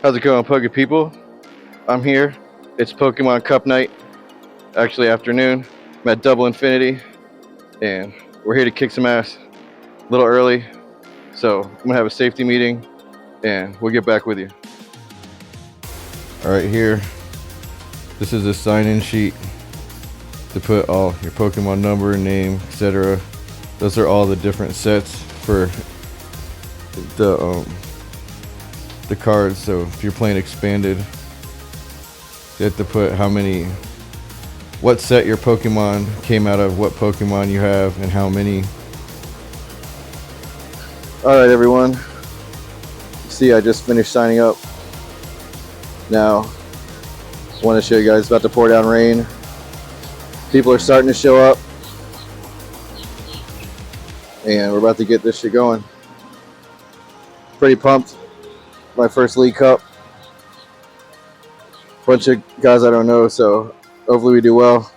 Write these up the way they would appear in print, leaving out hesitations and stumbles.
How's it going, Poke people? I'm here. It's Pokemon Cup night. Actually, afternoon. I'm at Double Infinity, and we're here to kick some ass. A little early, so I'm gonna have a safety meeting, and we'll get back with you. All right, here. This is a sign-in sheet to put all your Pokemon number, name, etc. Those are all the different sets for the cards. So if you're playing expanded, you have to put what set your Pokemon came out of, what Pokemon you have, and how many. All right, everyone. See, I just finished signing up. Now, just want to show you guys. It's about to pour down rain. People are starting to show up, and we're about to get this shit going. Pretty pumped. My first League Cup. Bunch of guys I don't know, so hopefully we do well.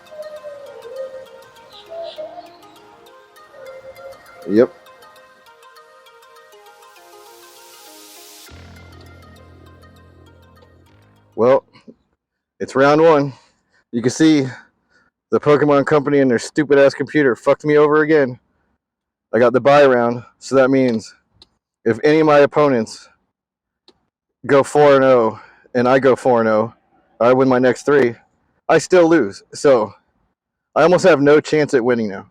Yep. Well, it's round one. You can see the Pokemon Company and their stupid ass computer fucked me over again. I got the bye round, so that means if any of my opponents go 4-0 and I go 4-0, I win my next three, I still lose. So I almost have no chance at winning now.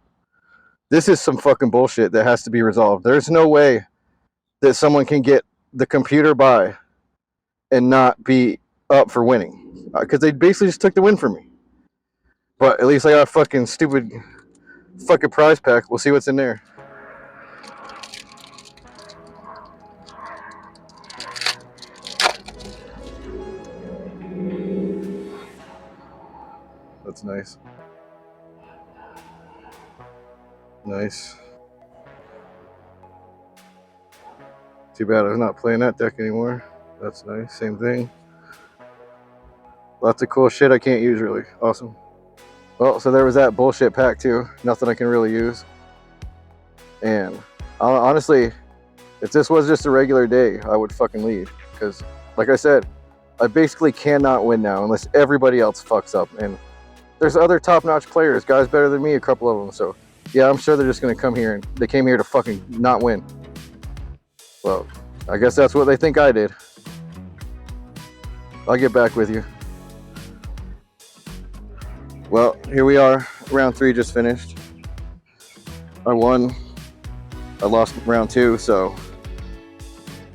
This is some fucking bullshit that has to be resolved. There's no way that someone can get the computer by and not be up for winning, because they basically just took the win from me. But at least I got a fucking stupid fucking prize pack. We'll see what's in there. That's nice. Nice. Too bad I'm not playing that deck anymore. That's nice. Same thing. Lots of cool shit I can't use, really. Awesome. Well, so there was that bullshit pack too. Nothing I can really use. And honestly, if this was just a regular day, I would fucking leave. Because, like I said, I basically cannot win now unless everybody else fucks up. And there's other top-notch players, guys better than me, a couple of them. So, yeah, I'm sure they're just going to come here, and they came here to fucking not win. Well, I guess that's what they think I did. I'll get back with you. Well, here we are. Round 3 just finished. I won. I lost round 2, so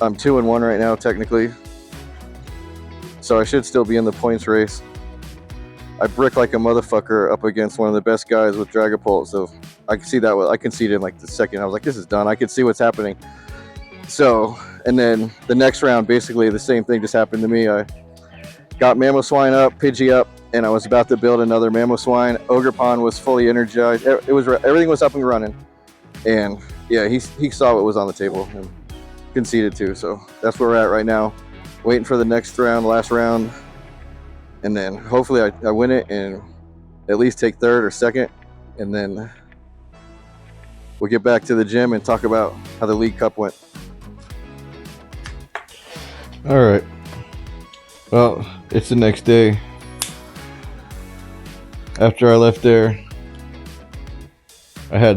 I'm 2-1 right now, technically. So I should still be in the points race. I brick like a motherfucker up against one of the best guys with Dragapult, so I can see that. I conceded in like the second. I was like, this is done. I could see what's happening. So, and then the next round, basically the same thing just happened to me. I got Mamoswine up, Pidgey up, and I was about to build another Mamoswine. Ogerpon was fully energized. Everything was up and running. And yeah, he saw what was on the table and conceded too. So that's where we're at right now. Waiting for the next round, last round. And then hopefully I win it and at least take third or second. And then we'll get back to the gym and talk about how the League Cup went. All right. Well, it's the next day. After I left there, I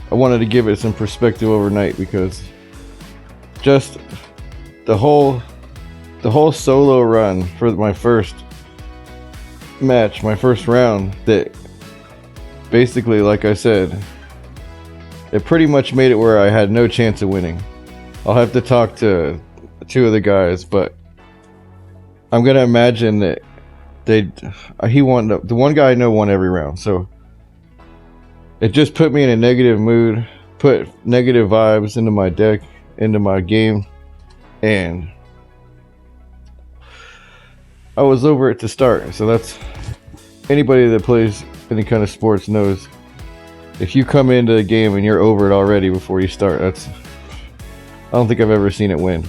wanted to give it some perspective overnight, because just the whole solo run for my first match, my first round, that basically, like I said, it pretty much made it where I had no chance of winning. I'll have to talk to 2 of the guys, but I'm gonna imagine that he won. The one guy I know won every round, so it just put me in a negative mood, put negative vibes into my deck, into my game, and I was over it to start. So that's, anybody that plays any kind of sports knows, if you come into the game and you're over it already before you start, I don't think I've ever seen it win.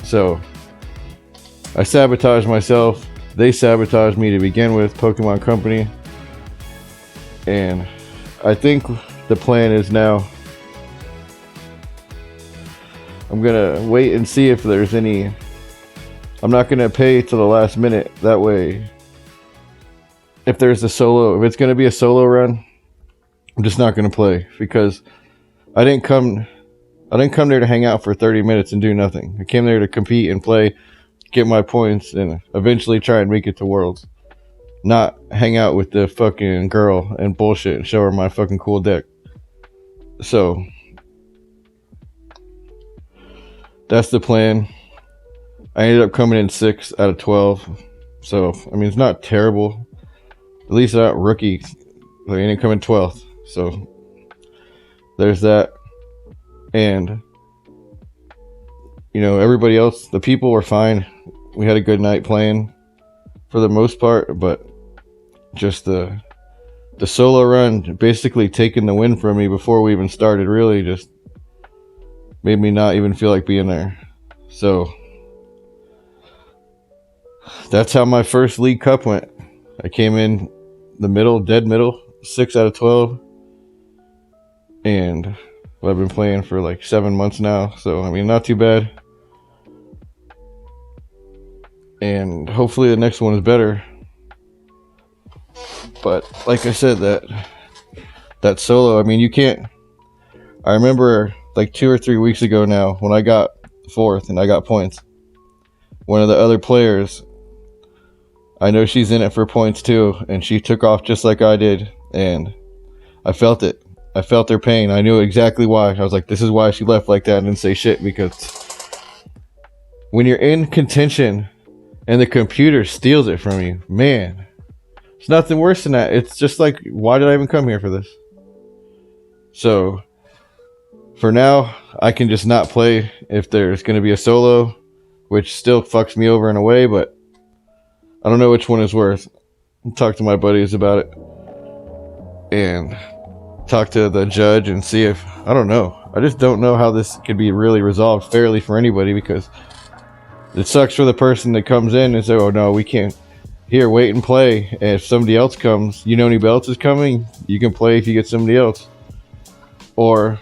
So I sabotaged myself. They sabotaged me to begin with, Pokemon Company. And I think the plan is now I'm gonna wait and see if there's any. I'm not gonna pay till the last minute. That way, if there's a solo, if it's gonna be a solo run, I'm just not gonna play because I didn't come there to hang out for 30 minutes and do nothing. I came there to compete and play, get my points, and eventually try and make it to Worlds. Not hang out with the fucking girl and bullshit and show her my fucking cool deck. So that's the plan. I ended up coming in 6 out of 12. So, I mean, it's not terrible. At least not rookie. I ended up coming 12th. So there's that. And, you know, everybody else, the people were fine. We had a good night playing for the most part, but just the solo run basically taking the win from me before we even started really just made me not even feel like being there. So that's how my first League Cup went. I came in the middle, dead middle, 6 out of 12. And I've been playing for like 7 months now. So, I mean, not too bad. And hopefully the next one is better. But like I said, that solo, I mean, you can't. I remember like 2 or 3 weeks ago now when I got 4th and I got points. One of the other players, I know she's in it for points too, and she took off just like I did, and I felt it. I felt her pain. I knew exactly why. I was like, this is why she left like that and didn't say shit, because when you're in contention and the computer steals it from you, man, it's nothing worse than that. It's just like, why did I even come here for this? So for now, I can just not play if there's going to be a solo, which still fucks me over in a way, but I don't know which one is worth. I'll talk to my buddies about it and talk to the judge and see if, I don't know. I just don't know how this could be really resolved fairly for anybody, because it sucks for the person that comes in and says, oh no, we can't. Here, wait and play. And if somebody else comes, you know anybody else is coming, you can play if you get somebody else. Or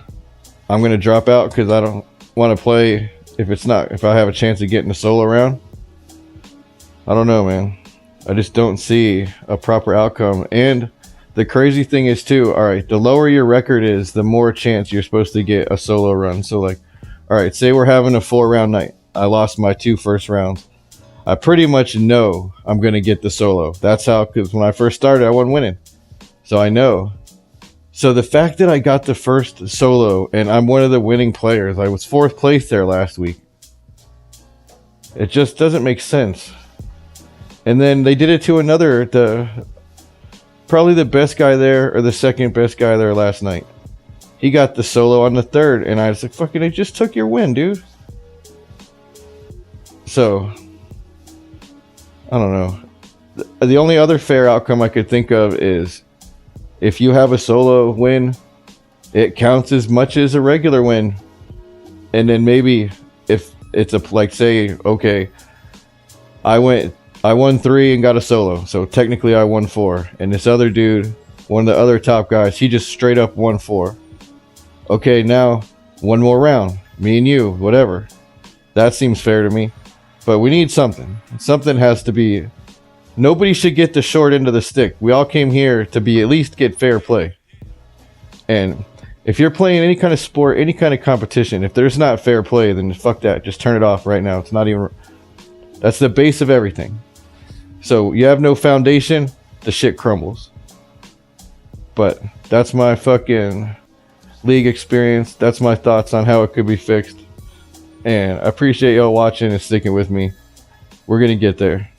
I'm going to drop out because I don't want to play if I have a chance of getting a solo round. I don't know, man. I just don't see a proper outcome. And the crazy thing is too, all right, the lower your record is, the more chance you're supposed to get a solo run. So like, all right, say we're having a 4-round night. I lost my 2 first rounds. I pretty much know I'm going to get the solo. That's how, because when I first started, I wasn't winning. So I know. So the fact that I got the first solo and I'm one of the winning players, I was 4th place there last week. It just doesn't make sense. And then they did it to probably the best guy there, or the second best guy there last night. He got the solo on the 3rd, and I was like, fucking, they just took your win, dude. So I don't know. The only other fair outcome I could think of is if you have a solo win, it counts as much as a regular win. And then maybe if it's like, say, okay, I won 3 and got a solo. So technically I won 4. And this other dude, one of the other top guys, he just straight up won 4. Okay, now one more round. Me and you, whatever. That seems fair to me. But we need something. Something has to be. Nobody should get the short end of the stick. We all came here to be at least get fair play. And if you're playing any kind of sport, any kind of competition, if there's not fair play, then fuck that. Just turn it off right now. It's not even. That's the base of everything. So you have no foundation, the shit crumbles. But that's my fucking league experience. That's my thoughts on how it could be fixed. And I appreciate y'all watching and sticking with me. We're going to get there.